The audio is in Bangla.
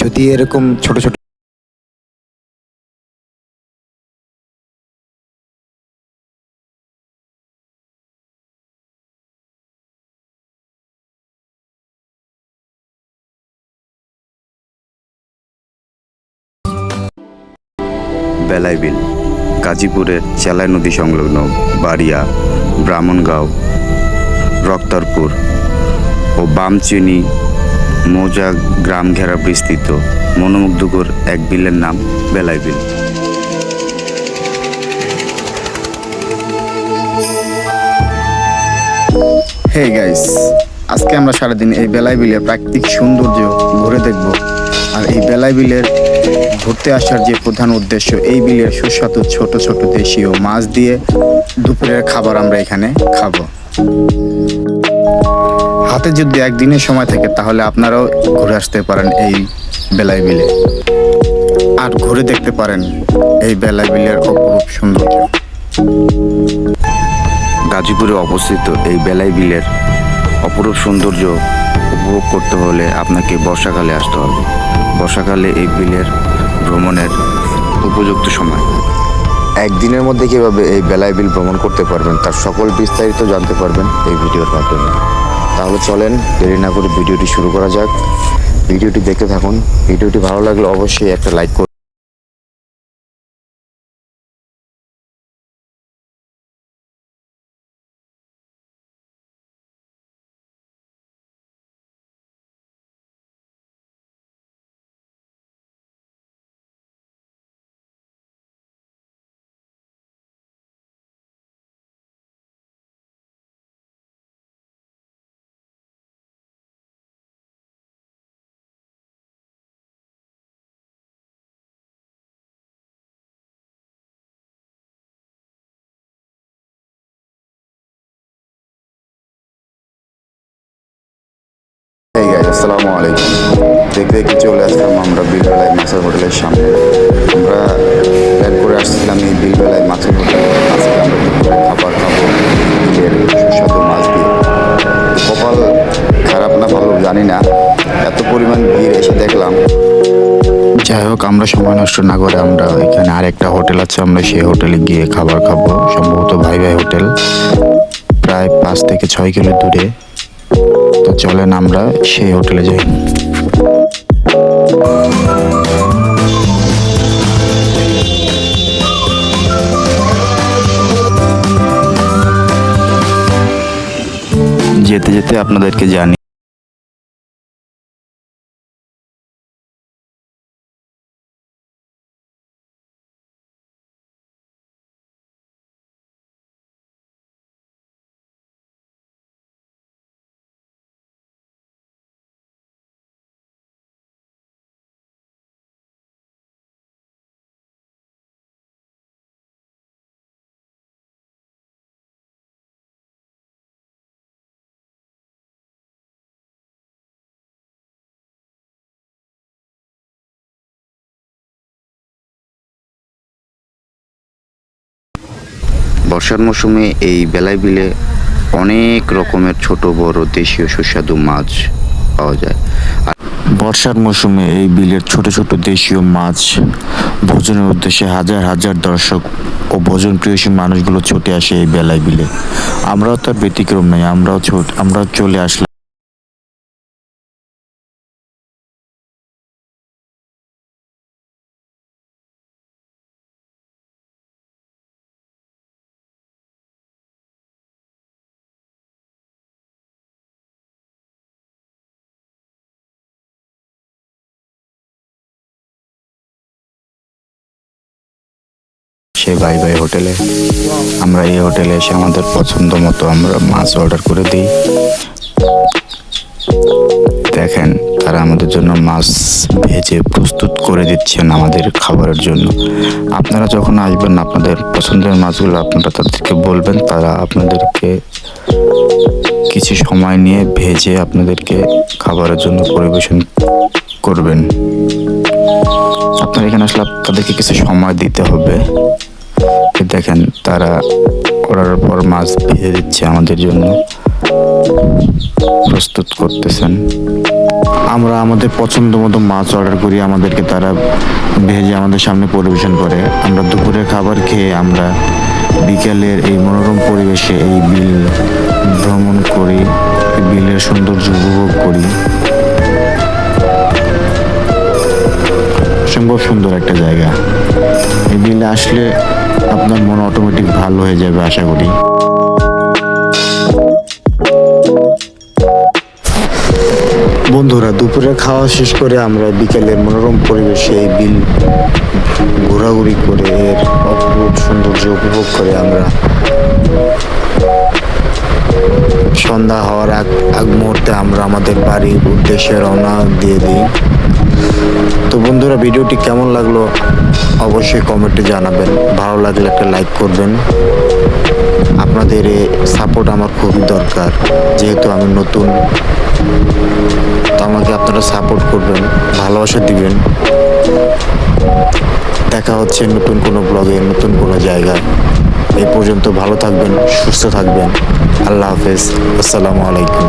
যদি এরকম ছোট ছোট বেলাই বিল গাজীপুরের চেলাই নদী সংলগ্ন বাড়িয়া, ব্রাহ্মণগাঁও, রক্তারপুর ও বামচিনি মৌজা গ্রাম ঘেরা বিস্তৃত মনোমুগ্ধকর এক বিলের নাম বেলাই বিল। হে গাইস, আজকে আমরা সারাদিন এই বেলাই বিলের প্রাকৃতিক সৌন্দর্য ঘুরে দেখব। আর এই বেলাই বিলের ঘুরতে আসার যে প্রধান উদ্দেশ্য, এই বিলের সুস্বাদু ছোট ছোট দেশীয় মাছ দিয়ে দুপুরের খাবার আমরা এখানে খাবো। হাতে যদি একদিনের সময় থাকে তাহলে আপনারাও ঘুরে আসতে পারেন এই বেলাই বিলে, আর ঘুরে দেখতে পারেন এই বেলাই বিলের অপরূপ সৌন্দর্য। গাজীপুরে অবস্থিত এই বেলাই বিলের অপরূপ সৌন্দর্য উপভোগ করতে হলে আপনাকে বর্ষাকালে আসতে হবে। বর্ষাকালে এই বিলের ভ্রমণের উপযুক্ত সময়। একদিনের মধ্যে কীভাবে এই বেলাই বিল ভ্রমণ করতে পারবেন তার সকল বিস্তারিত জানতে পারবেন এই ভিডিওর মাধ্যমে। তাহলে চলেন দেরি না করে ভিডিওটি শুরু করা যাক। ভিডিওটি দেখতে থাকুন। ভিডিওটি ভালো লাগলে অবশ্যই একটা লাইক করুন। আসসালামু আলাইকুম। দেখতে দেখতে চলে আসলাম আমরা বিলবেলায় মাছের হোটেলের সামনে। আমরা প্ল্যান করে আসছিলাম এই বিলবেলায় মাছের হোটেল। আজকে আমরা দুপুরে খাবার খাবো বিলের সুস্বাদু মাছ দিয়ে। কপাল খারাপ না ভালো জানি না, এত পরিমাণ ভিড় এসে দেখলাম। যাই হোক, আমরা সময় নষ্ট না করে আমরা এখানে আরেকটা হোটেল আছে, আমরা সেই হোটেলে গিয়ে খাবার খাবো। সম্ভবত ভাই ভাই হোটেল, প্রায় 5 থেকে 6 কিলো দূরে। তো চলেন আমরা সেই হোটেলে যাই। যেতে যেতে আপনাদেরকে জানি বর্ষার মৌসুমে এই বেলাই বিলে অনেক রকমের ছোট বড় দেশীয় সুস্বাদু মাছ পাওয়া যায়। বর্ষার মৌসুমে এই বিলের ছোট ছোট দেশীয় মাছ ভোজনের উদ্দেশ্যে হাজার হাজার দর্শক ও ভোজন প্রিয়সী মানুষগুলো ছুটে আসে এই বেলাই বিলে। আমরাও তার ব্যতিক্রম নই, আমরা চলে আসলাম। সেই ভাই ভাই হোটেলে আমরা এই হোটেলে এসে আমাদের পছন্দ মতো আমরা মাছ অর্ডার করে দিই। দেখেন তারা আমাদের জন্য মাছ ভেজে প্রস্তুত করে দিচ্ছেন আমাদের খাবারের জন্য। আপনারা যখন আসবেন আপনাদের পছন্দের মাছগুলো আপনারা তাদেরকে বলবেন, তারা আপনাদেরকে কিছু সময় নিয়ে ভেজে আপনাদেরকে খাবারের জন্য পরিবেশন করবেন। আপনারা এখানে আসলে তাদেরকে কিছু সময় দিতে হবে। দেখেন তারা করার পর মাছ ভেজে দিচ্ছে আমাদের জন্য, প্রস্তুত করতেছেন। আমরা আমাদের পছন্দ মতো মাছ অর্ডার করি, আমাদেরকে তারা ভেজে আমাদের সামনে পরিবেশন করে। আমরা দুপুরের খাবার খেয়ে আমরা বিকেলের এই মনোরম পরিবেশে এই বিল ভ্রমণ করি, এই বিলের সৌন্দর্য উপভোগ করি। অসম্ভব সুন্দর একটা জায়গা। এই বিলে আসলে আপনার মন অটোমেটিক ভালো হয়ে যাবে আশা করি। বন্ধুরা, দুপুরে খাওয়া শেষ করে আমরা বিকেলের মনোরম পরিবেশে এই বিল ঘোরাঘুরি করে এর অপরূপ সৌন্দর্য উপভোগ করে আমরা সন্ধ্যা হওয়ার আগ মুহূর্তে আমরা আমাদের বাড়ির উদ্দেশ্যে রওনা দিয়ে দিই। তো বন্ধুরা, ভিডিওটি কেমন লাগলো অবশ্যই কমেন্টে জানাবেন। ভালো লাগলে একটা লাইক করবেন। আপনাদের এই সাপোর্ট আমার খুবই দরকার, যেহেতু আমি নতুন। তো আমাকে আপনারা সাপোর্ট করবেন, ভালোবাসা দিবেন। দেখা হচ্ছে নতুন কোনো ব্লগে, নতুন কোনো জায়গায়। এই পর্যন্ত ভালো থাকবেন, সুস্থ থাকবেন। আল্লাহ হাফেজ, আসসালামু আলাইকুম।